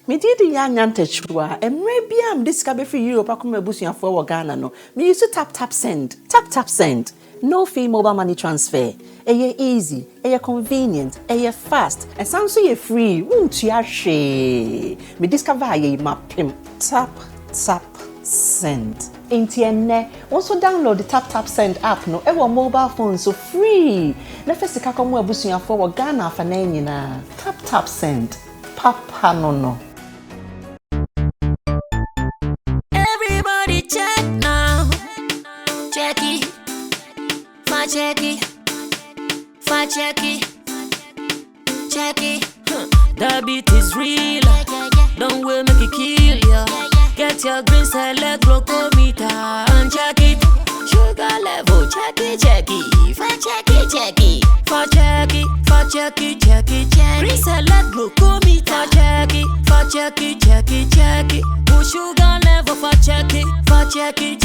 Me did the chua, and maybe I'm discovered for you, Pakuma Busia for Ghana. No, me used to tap send, tap send. No fee mobile money transfer. Eye easy, convenient, fast, and sounds so free. Won't you share? Me discover ye mapim. Tap send. Intienne, also download the tap send app no ever mobile phone so free. Na first ka komo abusuya for Ghana fa na nyina. Tap send. Papa no. Everybody check now. Checky. Checky. The beat is real. Don't wait, make it kill ya. Get your green select glucometer and check it. Sugar level, checky. For checky. Green select glucometer. For checky. Put sugar level for checky. For checky.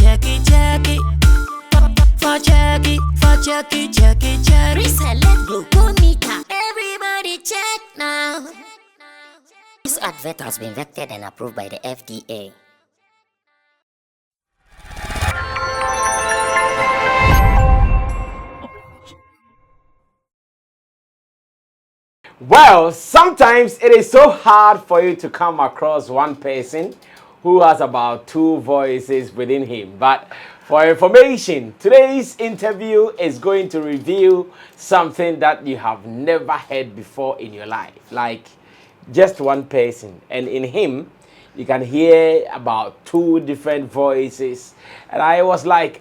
Reselect glucometer. Everybody check now. This advert has been vetted and approved by the FDA. Well, sometimes it is so hard for you to come across one person who has about 2 voices within him. But for information, today's interview is going to reveal something that you have never heard before in your life. Like just one person. And in him, you can hear about 2 different voices. And I was like,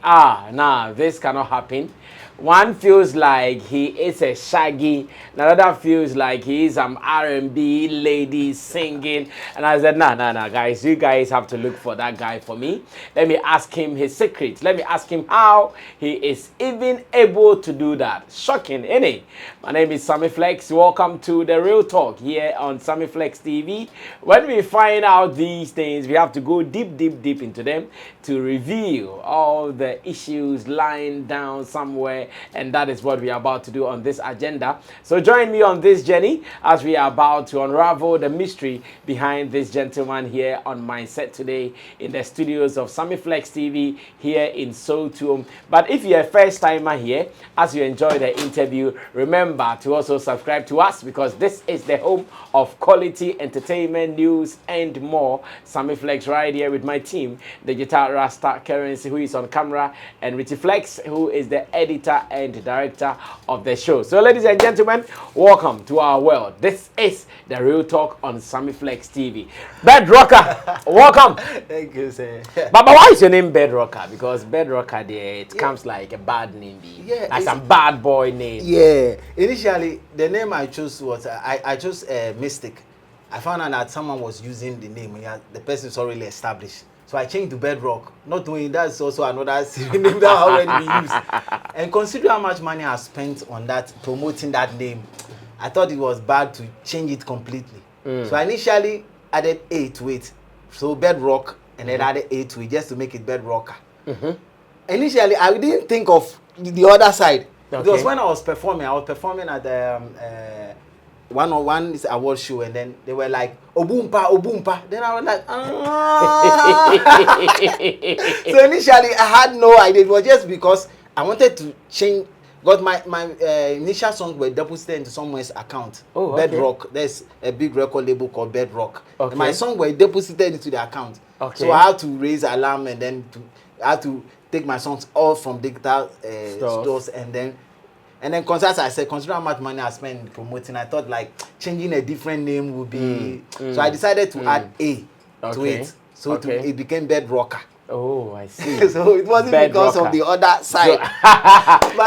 this cannot happen. One feels like he is a Shaggy, another feels like he is some R&B lady singing. And I said, nah, guys, you guys have to look for that guy for me. Let me ask him his secret. Let me ask him how he is even able to do that. Shocking, innit? My name is Sammy Flex. Welcome to The Real Talk here on Sammy Flex TV. When we find out these things, we have to go deep into them to reveal all the issues lying down somewhere. And that is what we are about to do on this agenda. So join me on this journey as we are about to unravel the mystery behind this gentleman here on my set today in the studios of Sammy Flex TV here in Sotum. But if you're a first timer here, as you enjoy the interview, remember to also subscribe to us because this is the home of quality entertainment, news, and more. Sammy Flex right here with my team, Digital Rasta Currency, who is on camera, and Richie Flex, who is the editor and director of the show. So ladies and gentlemen, welcome to our world. This is The Real Talk on Sammy Flex TV. Bedrocker, welcome. Thank you, sir. But why is your name Bedrocker? Because Bedrocker there, it comes like a bad name. Like some bad boy name. Yeah. Initially, the name I chose was, I chose Mystic. I found out that someone was using the name. The person is already established. So I changed to Bedrock. Not knowing that's also another name that already been used. And considering how much money I spent on that, promoting that name, I thought it was bad to change it completely. So I initially added A to it. So Bedrock, and then added A to it just to make it Bedrocker. Initially, I didn't think of the other side. Okay. Because when I was performing at the 101 is award show, and then they were like Obumpa. Then I was like, So initially I had no idea. It was just because I wanted to change. Got my initial songs were deposited into someone's account. Oh, okay. Bedrock. There's a big record label called Bedrock. Okay. And my songs were deposited into the account. Okay. So I had to raise alarm, and then I had to take my songs all from digital stores, and then consider, I said, consider how much money I spent promoting. I thought like changing a different name would be. So I decided to add A to it. So it became Bedrocker. Oh, I see. So it wasn't because of the other side.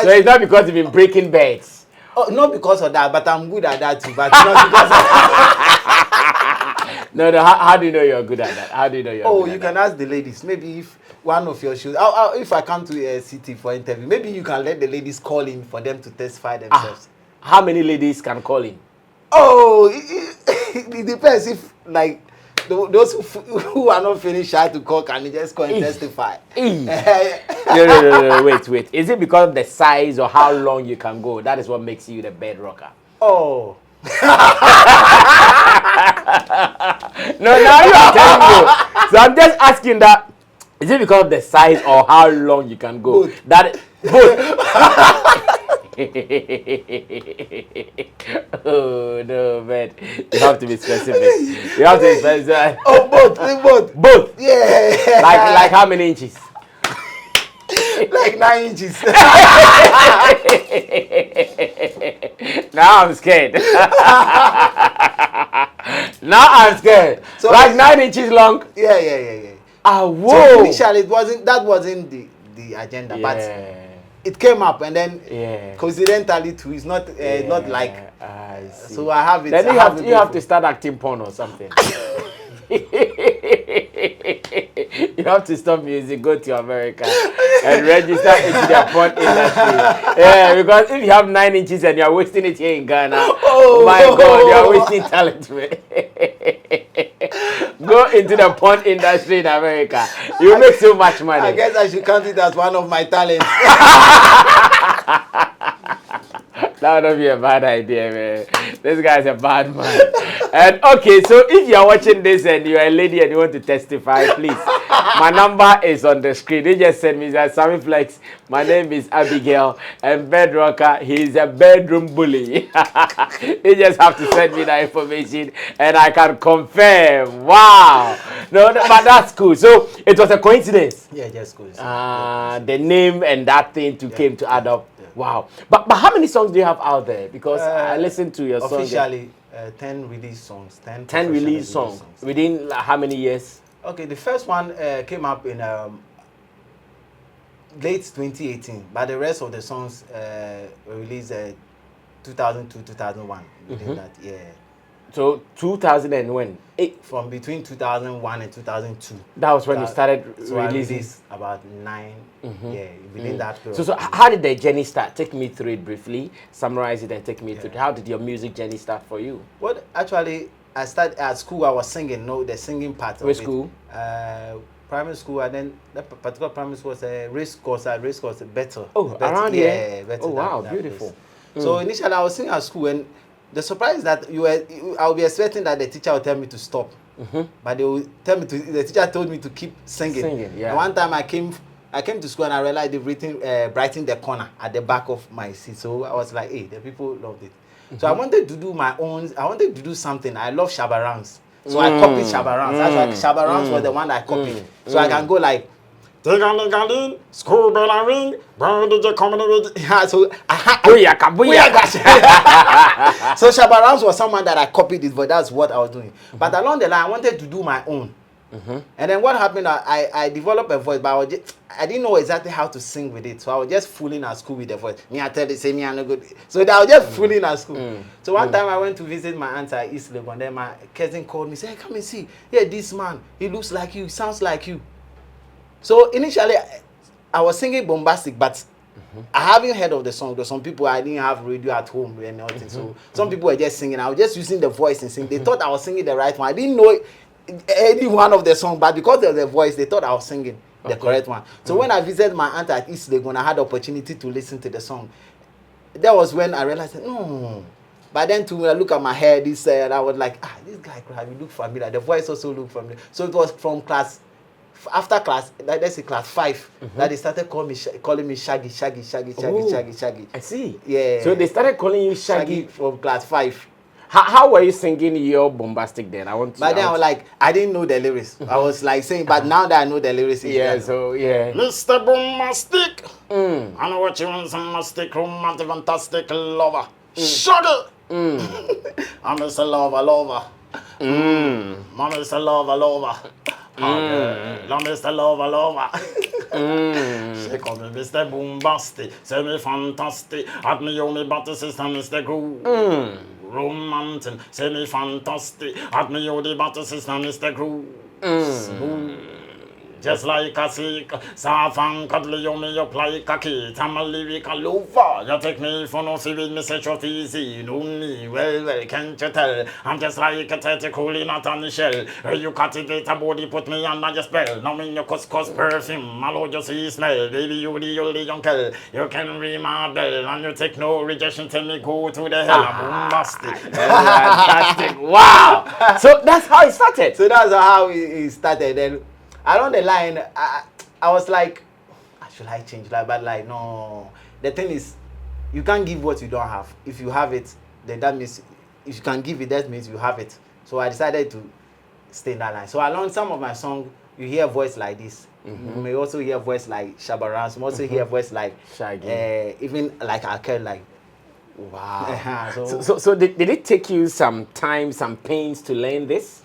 So it's not because you've been breaking beds. Oh, not because of that, but I'm good at that too. But not because of that. No. How do you know you're good at that? How do you know you're good at that? Oh, you can ask the ladies. Maybe if one of your shows, if I come to a city for interview, maybe you can let the ladies call in for them to testify themselves. How many ladies can call in? Oh, it depends. If like those who are not finished shy to call, can just call and testify? No, wait. Is it because of the size or how long you can go? That is what makes you the Bedrocker. Oh. No, now you are telling me. So I'm just asking that. Is it because of the size or how long you can go? Both. That both. Oh no, man! You have to be specific. You have to be specific. Oh, both. Both. Yeah. Like how many inches? Like 9 inches. Now I'm scared. Now I'm scared. So like 9 inches long. Yeah. Ah, So whoa. initially, that wasn't the agenda, but it came up, and then coincidentally too, it's not not like. I see. So I have it. Then you have to start acting porn or something. You have to stop music, go to America, and register into the porn industry. Yeah, because if you have 9 inches and you are wasting it here in Ghana, oh my God, you are wasting talent, man. Go into the porn industry in America. You make so much money. I guess I should count it as one of my talents. That would not be a bad idea, man. This guy's a bad man. And okay, so if you are watching this and you are a lady and you want to testify, please. My number is on the screen. They just send me that Sammy Flex. My name is Abigail, and Bedrocker, he's a bedroom bully. They just have to send me that information, and I can confirm. Wow. No, but that's cool. So it was a coincidence. Yeah, just cool. The name and that thing came to add up. Yeah. Wow. But how many songs do you have out there? Because I listened to your song. Officially, 10 release songs. 10 release songs. Within how many years? Okay, the first one came up in late 2018, but the rest of the songs were released 2002, 2001. Within that, yeah. So 2000 and when? From between 2001 and 2002. That was when you started so releasing? I released about 9, within that period. So how did the journey start? Take me through it briefly, summarize it and take me through it. How did your music journey start for you? Well, actually, I started at school, I was singing, the singing part of Which it. school? Primary school, and then that particular primary school was a race course better. Oh, better, around here? Yeah, better. Oh, wow, beautiful. So initially, I was singing at school, and the surprise is that I would be expecting that the teacher would tell me to stop, but they would tell me to. The teacher told me to keep singing. Yeah. And one time I came to school and I realized they've written brighten the corner at the back of my seat. So I was like, hey, the people loved it. So I wanted to do my own. I wanted to do something. I love Shabarangs. So I copied Shabarangs. That's why Shabarangs was the one that I copied. So I can go like, school bell and ring, where did you come in with? So so Shabarangs was someone that I copied it, but that's what I was doing. But along the line, I wanted to do my own. And then what happened, I developed a voice, but I didn't know exactly how to sing with it. So I was just fooling at school with the voice. Me, I tell you, say me, I'm not good. So I was just fooling at school. So one time I went to visit my aunt at East Legon, and then my cousin called me, said, hey, come and see. Yeah, this man, he looks like you, he sounds like you. So initially, I was singing bombastic, but I haven't heard of the song. There's some people, I didn't have radio at home and everything. So some people were just singing. I was just using the voice and singing. They thought I was singing the right one. I didn't know any one of the songs, but because of the voice, they thought I was singing the correct one. So when I visited my aunt at East Legon, I had the opportunity to listen to the song. That was when I realized, no. But then when I look at my hair, I was like, this guy, he look familiar. The voice also looked familiar. So it was from after class, let's say class 5, that they started calling me Shaggy. I see. Yeah. So they started calling you Shaggy from class 5. How were you singing your bombastic then? I was like, I didn't know the lyrics. I was like saying, but now that I know the lyrics, Mr. Bombastic, I know what you want, some mastic, romantic, fantastic lover. Shaggy! I'm Mr. Lover. I'm Mr. Lover. I'm Mr. Lover. She call me Mr. Bombastic, say me fantastic, at me on me body system, Mr. Groove. Romantic, say me fantastic, at me on the body system, Mr. Groove. Smooth. just like a sick. Soft and cuddly, you me up like a kid. I'm a lyrical lover. You take me for no civil, me set your easy. You know me well, can't you tell? I'm just like a tete coolie, not on the shell. You cultivate a body, put me under your spell. Now in your cuscus perfume, I love you see smell. Baby, you the only uncle. You can ring my bell, and you take no rejection. Tell me go to the hell. I'm bombastic. Fantastic. Wow. So that's how it started. So that's how it started. Then along the line, I was like, should I change that? But like, no. The thing is, you can't give what you don't have. If you have it, then that means, if you can give it, that means you have it. So I decided to stay in that line. So along some of my songs, you hear a voice like this. You may also hear a voice like Shabaran. You also hear a voice like Shaggy. even like Akel, like. Wow. So So did it take you some time, some pains to learn this?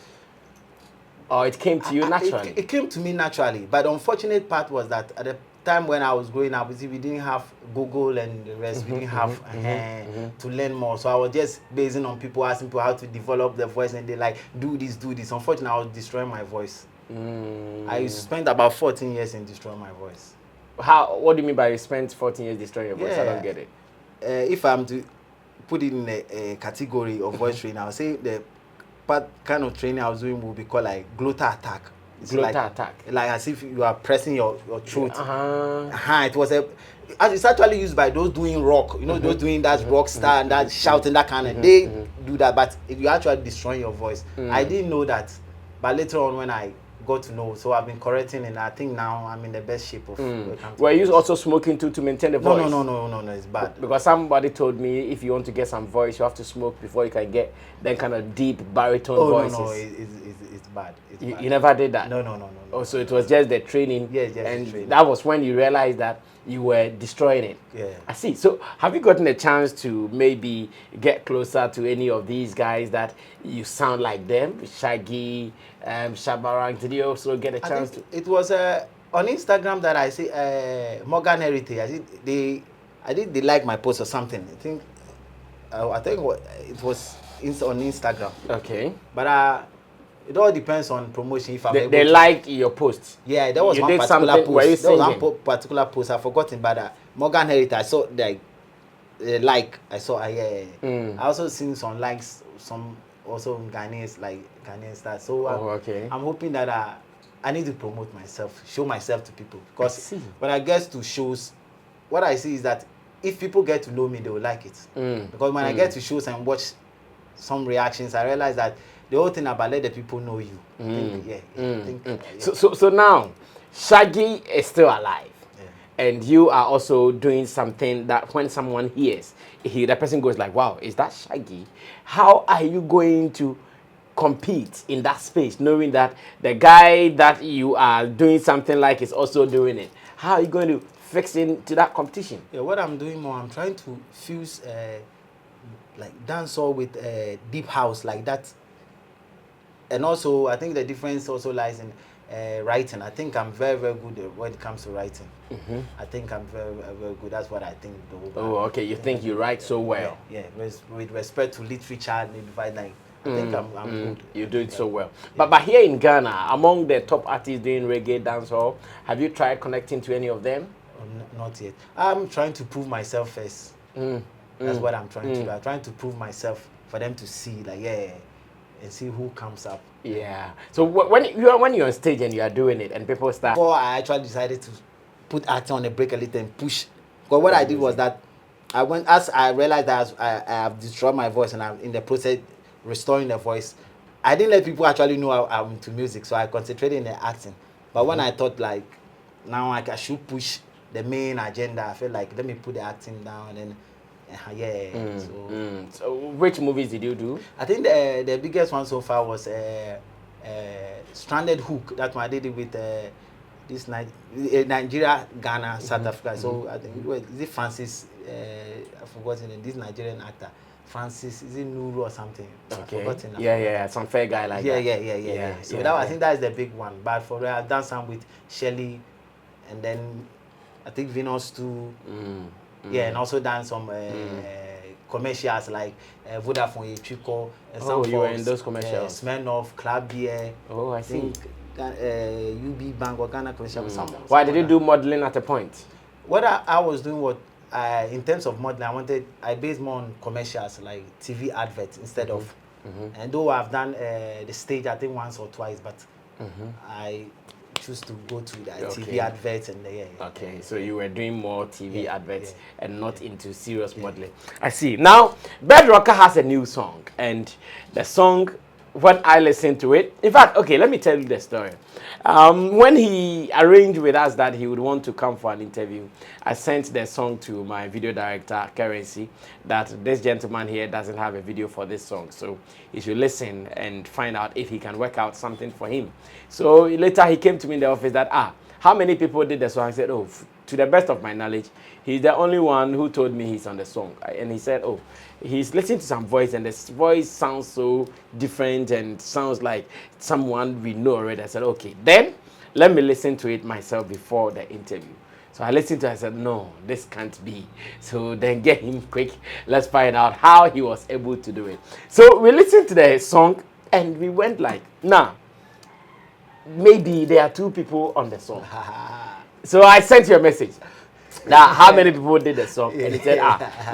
Or it came to you naturally? It came to me naturally. But the unfortunate part was that at the time when I was growing up, we didn't have Google and the rest. We didn't have to learn more. So I was just basing on people, asking people how to develop their voice, and they like, do this, do this. Unfortunately, I was destroying my voice. I spent about 14 years in destroying my voice. What do you mean by you spent 14 years destroying your voice? I don't get it. If I'm to put it in a category of voice training, I would say the kind of training I was doing would be called like glotter attack. It's attack. Like as if you are pressing your throat. It was it's actually used by those doing rock, you know, those doing that rock star and that shouting, that kind of, they do that. But if you actually destroying your voice, I didn't know that. But later on when I got to know, so I've been correcting, and I think now I'm in the best shape of. Were you also smoking too to maintain the voice? No, it's bad. Because somebody told me if you want to get some voice, you have to smoke before you can get that kind of deep baritone voices. No, it's bad. It's bad. You never did that? No. Oh, so it was just the training. Yeah, just and the training. That was when you realized that you were destroying it. Yeah. I see. So have you gotten a chance to maybe get closer to any of these guys that you sound like them? Shaggy, Shabarang, did you also get a chance to? It was on Instagram that I see Morgan Heritage. They like my post or something. I think it was on Instagram. Okay. But it all depends on promotion. If they liked your post. Yeah, there was you one did particular something, post. were you There was singing? one particular post. I've forgotten, but Morgan Heritage. I saw like I saw. I also seen some likes, some also Ghanaian stars. So okay. I'm hoping that I need to promote myself, show myself to people, because when I get to shows, what I see is that if people get to know me, they will like it. Because when I get to shows and watch some reactions, I realize that the whole thing about let the people know you. So now, Shaggy is still alive. And you are also doing something that when someone hears, the person goes like, wow, is that Shaggy? How are you going to compete in that space, knowing that the guy that you are doing something like is also doing it? How are you going to fix into that competition? Yeah, what I'm doing more, I'm trying to fuse like dancehall with deep house like that. And also, I think the difference also lies in writing. I think I'm very, very good when it comes to writing. I think I'm very, very good. That's what I think. Okay. You think you write so well? Yeah. With respect to literature, I think I'm good. You do it so well. But here in Ghana, among the top artists doing reggae dancehall, have you tried connecting to any of them? Not yet. I'm trying to prove myself first. That's what I'm trying to do. I'm trying to prove myself for them to see, like, and see who comes up. Yeah. So when you're on stage and you are doing it and people start. Before I actually decided to put acting on a break a little and push. Because what I did was that as I realized that I have destroyed my voice and I'm in the process restoring the voice, I didn't let people actually know I'm into music. So I concentrated in the acting. But when I thought like now I should push the main agenda, I felt like let me put the acting down and So which movies did you do? I think the biggest one so far was Stranded Hook. That one I did it with this Nigeria, Ghana, South Africa. So I think is it Francis? I forgot his name. This Nigerian actor, Francis. Is it Nuru or something? Okay. I forgot him. Yeah. Some fair guy like that. Yeah. So I think that is the big one. But for I've done some with Shelly, and then I think Venus too. Yeah, and also done some commercials like Vodafone, Chico, and some you were in those commercials. Smirnoff, Club Beer. Oh, I see. UB Bank or Ghana commercial. Why did you do modeling at a point? What I was doing, what in terms of modeling, I based more on commercials like TV adverts instead of. And though I've done the stage, I think once or twice, but I choose to go to the TV adverts and So you were doing more TV adverts and not into serious modeling. I see. Now, Bedrocker has a new song, and the song, when I listened to it, in fact, okay, let me tell you the story. When he arranged with us that he would want to come for an interview, I sent the song to my video director, Currency, that this gentleman here doesn't have a video for this song, so he should listen and find out if he can work out something for him. So later he came to me in the office that, how many people did the song? I said, oh, to the best of my knowledge, he's the only one who told me he's on the song. And he said, oh, he's listening to some voice, and this voice sounds so different and sounds like someone we know already. I said, okay, then let me listen to it myself before the interview. So I listened to it, I said, no, this can't be. So then get him quick. Let's find out how he was able to do it. So we listened to the song, and we went like, nah, maybe there are two people on the song. So I sent you a message. Now, how many people did the song? And he said,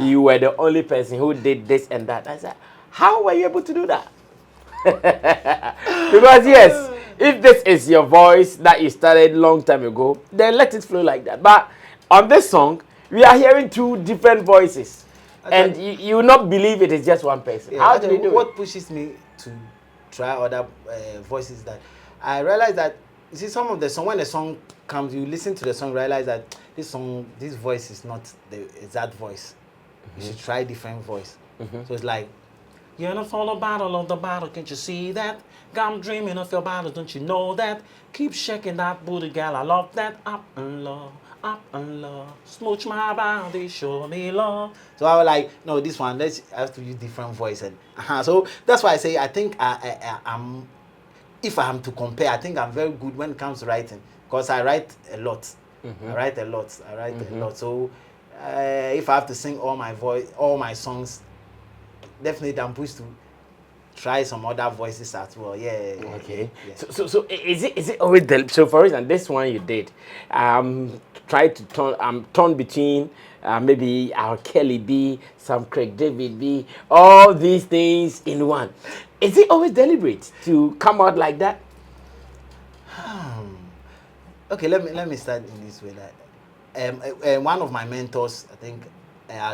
you were the only person who did this and that. I said, how were you able to do that? Because yes, if this is your voice that you started long time ago, then let it flow like that. But on this song, we are hearing two different voices. And you will not believe it is just one person. How do you do what pushes me to try other voices that I realize that, you see, some of the song, when the song comes, you listen to the song, realize that this voice is not the exact voice. You should try different voice. So it's like, you're in a full battle of the battle, can't you see that? I'm dreaming of your battle, don't you know that? Keep shaking that booty, girl, I love that. Up and low, smooch my body, show me love. So I was like, no, this one, I have to use different voice. And so that's why I say, I think I'm, if I am to compare, I think I'm very good when it comes to writing, because I write a lot. I write a lot. So if I have to sing all my songs, definitely I'm pushed to try some other voices as well. Okay. Yeah. So is it always so? For instance, this one you did, try to torn between maybe our Kelly B, some Craig David B, all these things in one. Is it always deliberate to come out like that? Okay, let me start in this way. That one of my mentors, I think,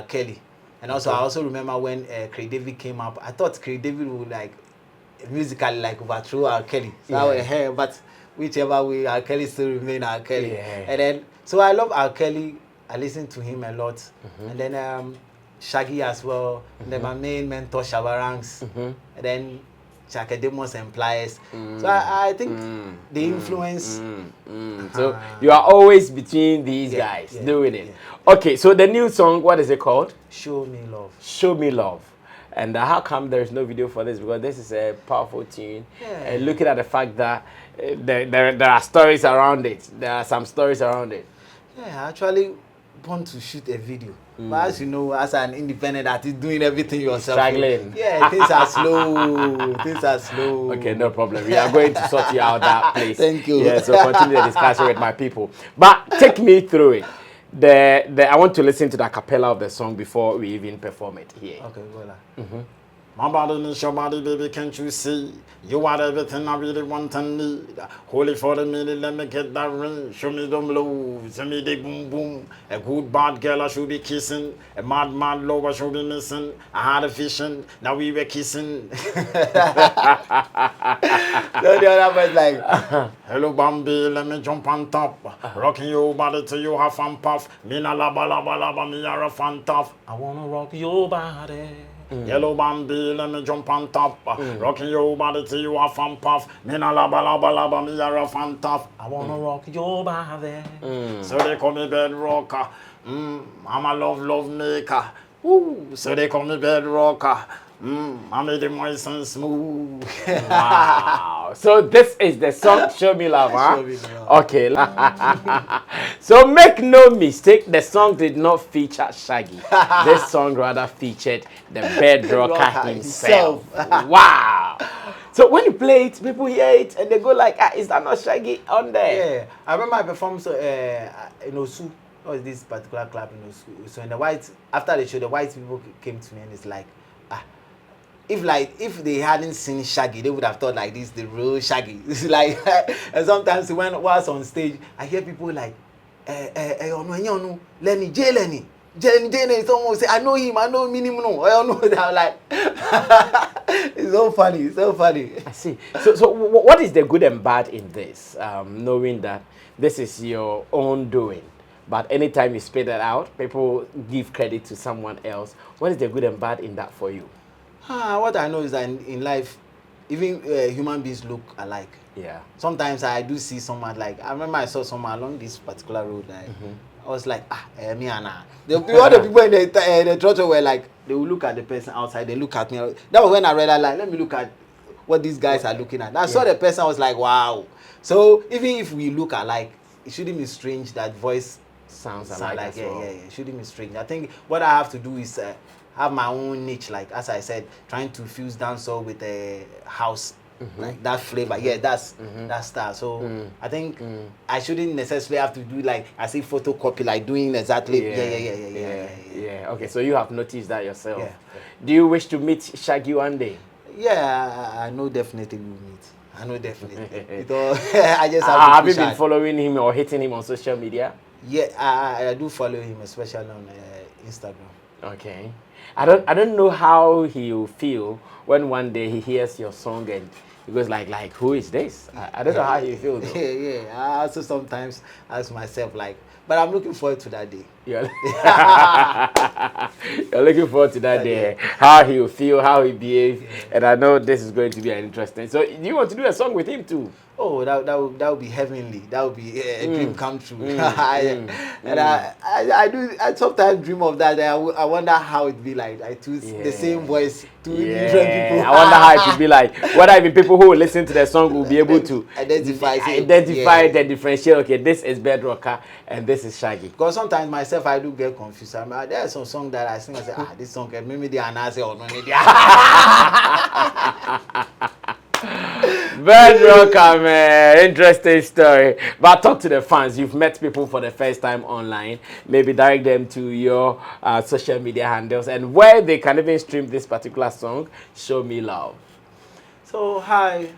Kelly, and also I also remember when Craig David came up. I thought Craig David would like musically like overthrow R. Kelly. So I went, hey, but whichever way, R. Kelly still remain R. Kelly. Yeah. And then so I love R. Kelly. I listen to him a lot. And then Shaggy as well. And then my main mentor Shabarangs. And then Chakademos and Pliers. So I think the influence. So you are always between these guys doing it. Okay, so the new song, what is it called? Show Me Love. Show Me Love. And how come there is no video for this? Because this is a powerful tune. And looking at the fact that there are stories around it. There are some stories around it. Yeah, I actually want to shoot a video. But as you know, as an independent artist, doing everything yourself. Struggling. Yeah, things are slow. Okay, no problem. We are going to sort you out that place. Thank you. Yeah, so continue the discussion with my people. But take me through it. I want to listen to the cappella of the song before we even perform it here. Okay, well. My body needs your body, baby, can't you see? You are everything I really want and need. Holy for the minute, let me get that ring. Show me them low, send me the boom boom. A good bad girl I should be kissing. A mad lover I should be missing. I had a vision, now we were kissing. So the other was like, hello Bambi, let me jump on top. Rocking your body till you have fun puff. Me na laba, me are a fun tough. I wanna rock your body. Yellow Bambi, let me jump on top. Rocking your body till you are fun puff. Me na laba, me are a fun tough. I wanna rock your body. So they call me bed rocker. I'm a love maker. Ooh, so they call me bedrocker. I made it moist and smooth. Wow. So this is the song Show Me Love, huh? Show Me Love. Okay. So make no mistake, the song did not feature Shaggy. This song rather featured the bedrocker himself. Wow. So when you play it, people hear it and they go like, is that not Shaggy on there? Yeah, I remember I performed in Osu. What was this particular club in Osu? So in the white, after the show, the white people came to me and it's like, if they hadn't seen Shaggy, they would have thought like this the real Shaggy. It's like, and sometimes when I was on stage, I hear people like, Lenny, J Lenny. Someone say, I know him, no. I don't know that. I'm like, it's so funny. I see. So what is the good and bad in this? Knowing that this is your own doing, but anytime you spit that out, people give credit to someone else. What is the good and bad in that for you? What I know is that in life, even human beings look alike. Yeah. Sometimes I do see someone like, I remember I saw someone along this particular road. I was like, me and the other people in the church were like, they will look at the person outside, they look at me. That was when I realized, like, let me look at what these guys are looking at. And I saw the person, I was like, wow. So even if we look alike, it shouldn't be strange that voice sounds like as well. It shouldn't be strange. I think what I have to do is have my own niche, like as I said, trying to fuse dancehall with a house, like that flavor. Yeah, that's that. So I think I shouldn't necessarily have to do like I see photocopy, like doing exactly. Yeah. Okay, so you have noticed that yourself. Yeah. Do you wish to meet Shaggy one day? Yeah, I know definitely we'll meet. I know definitely. I just have you been following him or hitting him on social media? Yeah, I do follow him, especially on Instagram. Okay. I don't know how he'll feel when one day he hears your song and he goes like who is this? I don't know how he feels. Yeah. I also sometimes ask myself like, but I'm looking forward to that day. Yeah. You're looking forward to that day, how he'll feel, how he behave, and I know this is going to be an interesting. So, do you want to do a song with him too? Oh, that would be heavenly. That would be a dream come true. And I sometimes dream of that. I wonder how it'd be like. I choose the same voice, two different people. I wonder how it would be like. Whether even people who will listen to the song will be able to identify the differentiate. Okay, this is bedrocker and this is Shaggy. Because sometimes myself I do get confused. I mean, there's some song that I sing. I say, this song maybe they announce it or maybe Bedrocker, man. Interesting story. But talk to the fans. You've met people for the first time online. Maybe direct them to your social media handles and where they can even stream this particular song, Show Me Love. So, hi,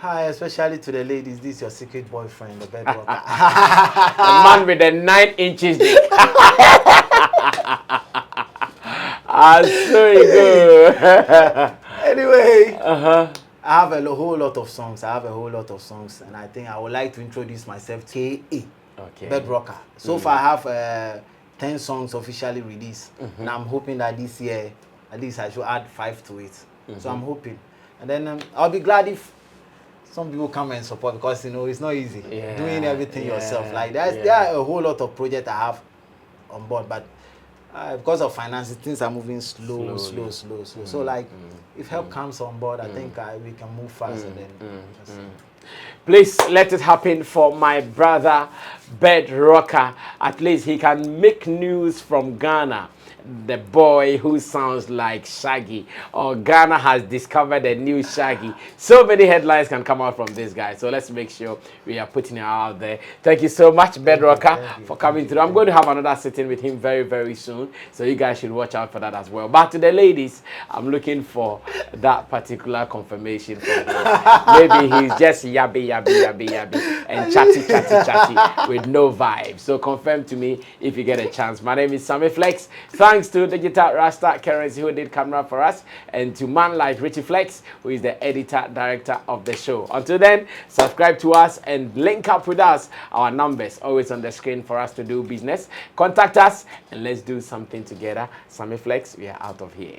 especially to the ladies. This is your secret boyfriend, the bedrocker. The man with the 9 inches dick. So good. Anyway. I have a whole lot of songs. And I think I would like to introduce myself to Bedrocker. So far, I have 10 songs officially released, and I'm hoping that this year, at least I should add 5 to it. So I'm hoping, and then I'll be glad if some people come and support because it's not easy doing everything yourself. Like there are a whole lot of projects I have on board, but because of finances, things are moving slow. So like, if help comes on board, I think we can move fast. And then please let it happen for my brother Bedrocker. At least he can make news from Ghana. The boy who sounds like Shaggy, or Ghana has discovered a new Shaggy. So many headlines can come out from this guy. So let's make sure we are putting it out there. Thank you so much, Bedrocker, for coming through. I'm going to have another sitting with him very, very soon. So you guys should watch out for that as well. But to the ladies, I'm looking for that particular confirmation from him. Maybe he's just yabby, and chatty with no vibe. So confirm to me if you get a chance. My name is Sammy Flex. Thanks to Digital Rasta Currency who did camera for us, and to man like Richie Flex who is the editor director of the show. Until then, subscribe to us and link up with us. Our numbers always on the screen for us to do business. Contact us and let's do something together. Sammy Flex, we are out of here.